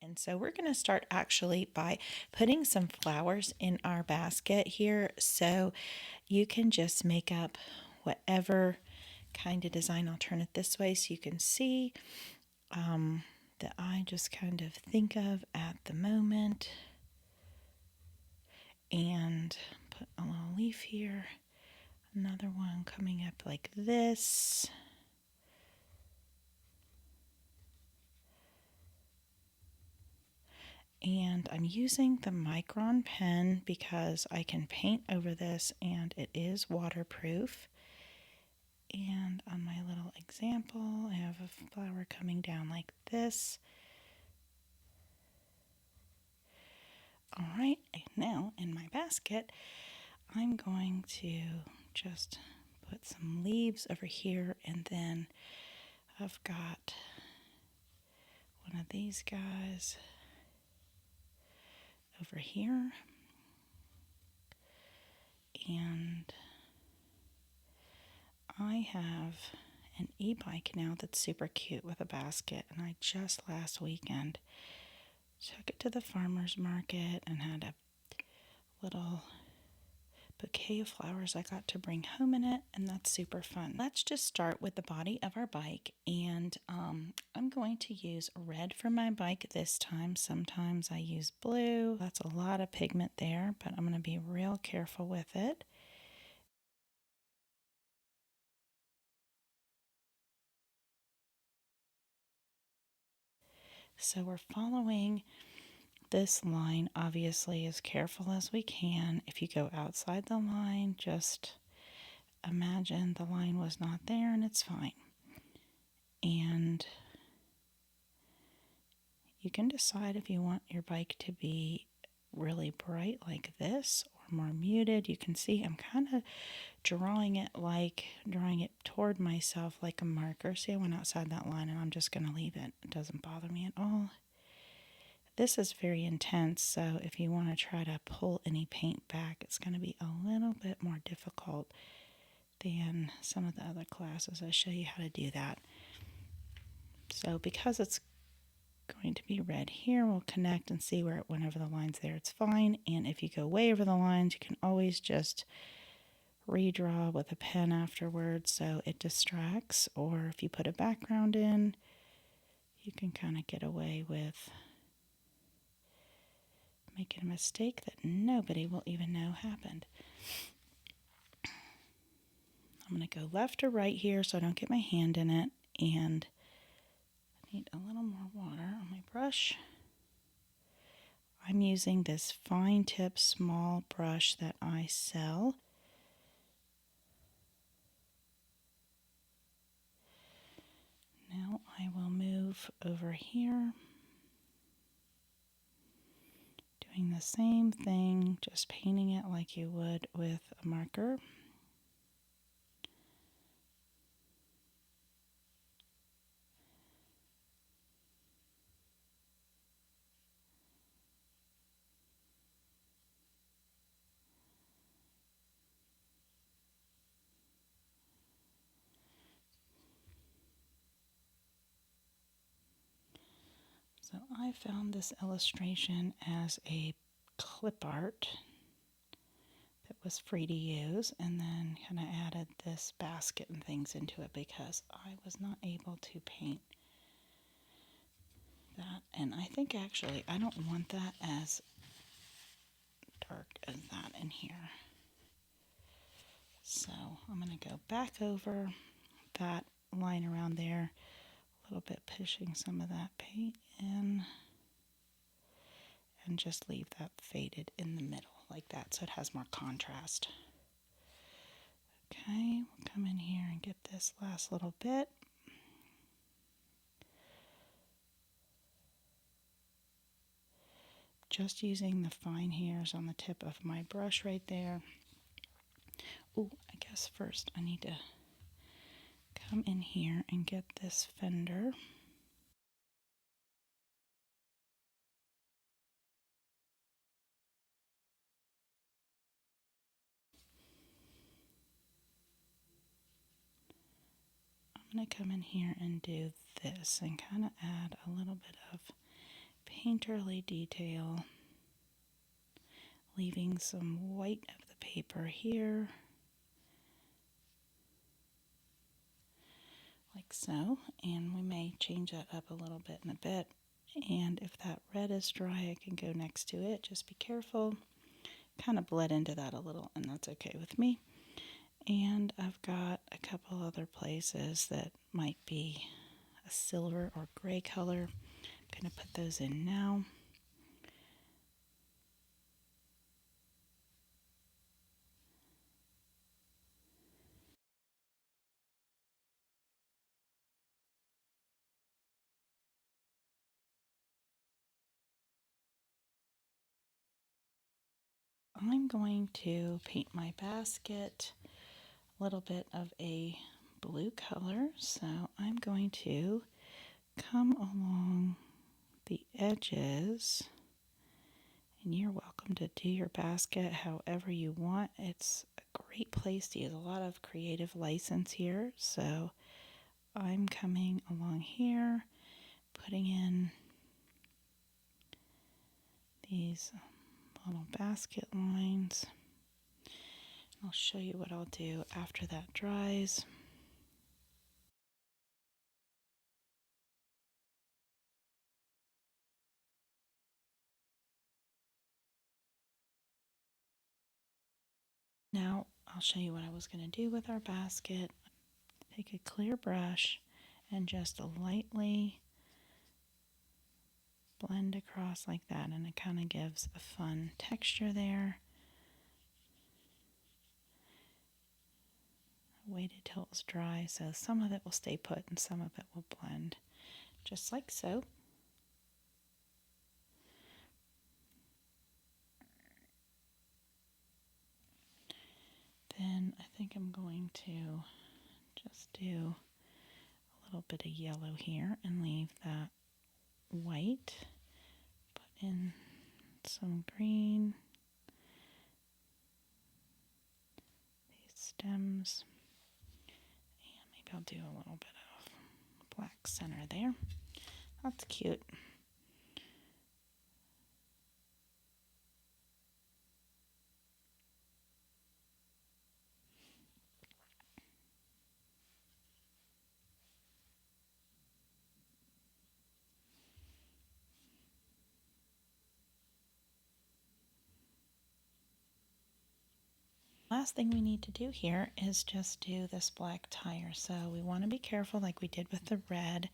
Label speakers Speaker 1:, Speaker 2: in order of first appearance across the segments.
Speaker 1: And so we're going to start actually by putting some flowers in our basket here. So you can just make up whatever kind of design. I'll turn it this way so you can see that I just kind of think of at the moment. And put a little leaf here. Another one coming up like this. And I'm using the Micron pen because I can paint over this and it is waterproof. And on my little example, I have a flower coming down like this. All right, now in my basket, I'm going to just put some leaves over here, and then I've got one of these guys over here, and I have an e-bike now that's super cute with a basket, and I just last weekend took it to the farmer's market and had a little bouquet of flowers I got to bring home in it, and that's super fun. Let's just start with the body of our bike, and I'm going to use red for my bike this time. Sometimes I use blue. That's a lot of pigment there, but I'm going to be real careful with it. So we're following this line, obviously, as careful as we can. If you go outside the line, just imagine the line was not there and it's fine. And you can decide if you want your bike to be really bright like this or more muted. You can see I'm kind of drawing it toward myself like a marker. See, I went outside that line and I'm just going to leave it. It doesn't bother me at all. This is very intense, so if you want to try to pull any paint back, it's going to be a little bit more difficult than some of the other classes. I'll show you how to do that. So because it's going to be red here, we'll connect and see where it went over the lines there. It's fine, and if you go way over the lines, you can always just redraw with a pen afterwards so it distracts, or if you put a background in, you can kind of get away with making a mistake that nobody will even know happened. I'm going to go left or right here so I don't get my hand in it, and I need a little more water on my brush. I'm using this fine tip small brush that I sell. Now I will move over here, doing the same thing, just painting it like you would with a marker. So I found this illustration as a clip art that was free to use, and then kind of added this basket and things into it because I was not able to paint that. And I think actually I don't want that as dark as that in here. So I'm going to go back over that line around there, a little bit pushing some of that paint in, and just leave that faded in the middle like that so it has more contrast. Okay, we'll come in here and get this last little bit. Just using the fine hairs on the tip of my brush right there. Oh, I guess first I need to come in here and get this fender. I'm going to come in here and do this and kind of add a little bit of painterly detail, leaving some white of the paper here, like so, and we may change that up a little bit in a bit. And if that red is dry, I can go next to it. Just be careful. Kind of bled into that a little, and that's okay with me. And I've got a couple other places that might be a silver or gray color. I'm going to put those in now. I'm going to paint my basket a little bit of a blue color, so I'm going to come along the edges, and you're welcome to do your basket however you want. It's a great place to use a lot of creative license here, so I'm coming along here, putting in these little basket lines. I'll show you what I'll do after that dries. Now I'll show you what I was going to do with our basket. Take a clear brush and just lightly blend across like that, and it kind of gives a fun texture there. I waited till it was dry, so some of it will stay put and some of it will blend, just like so. Then I think I'm going to just do a little bit of yellow here and leave that white. Put in some green, these stems, and maybe I'll do a little bit of black center there. That's cute. Last thing we need to do here is just do this black tire. So we want to be careful, like we did with the red,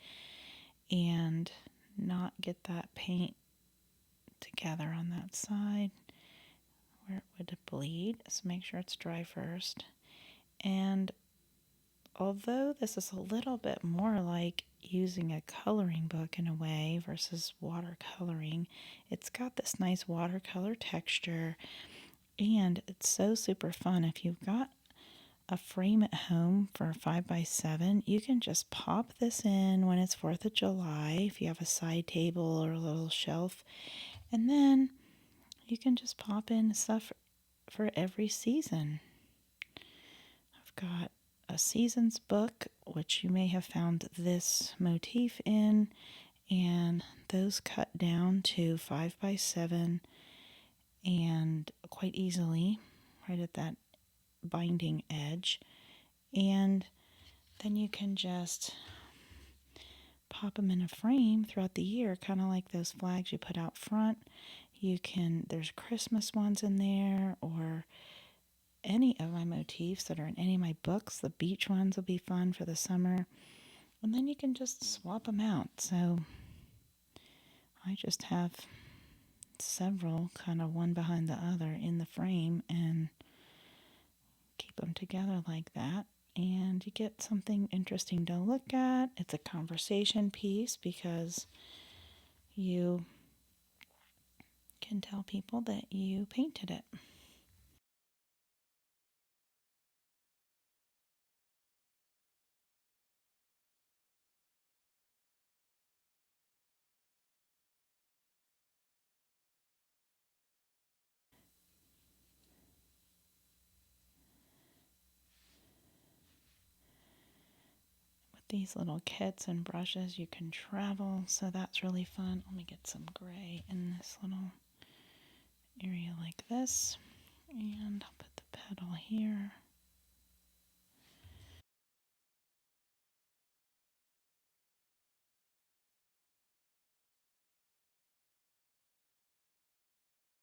Speaker 1: and not get that paint together on that side where it would bleed. So make sure it's dry first. And although this is a little bit more like using a coloring book in a way versus watercoloring, it's got this nice watercolor texture. And it's so super fun. If you've got a frame at home for 5x7, you can just pop this in when it's 4th of July, if you have a side table or a little shelf, and then you can just pop in stuff for every season. I've got a seasons book, which you may have found this motif in, and those cut down to 5x7 and quite easily right at that binding edge. And then you can just pop them in a frame throughout the year, kind of like those flags you put out front. There's Christmas ones in there, or any of my motifs that are in any of my books. The beach ones will be fun for the summer. And then you can just swap them out. So I just have several kind of one behind the other in the frame and keep them together like that. And you get something interesting to look at. It's a conversation piece because you can tell people that you painted it. these little kits and brushes. You can travel, so that's really fun. Let me get some gray in this little area like this, and I'll put the petal here.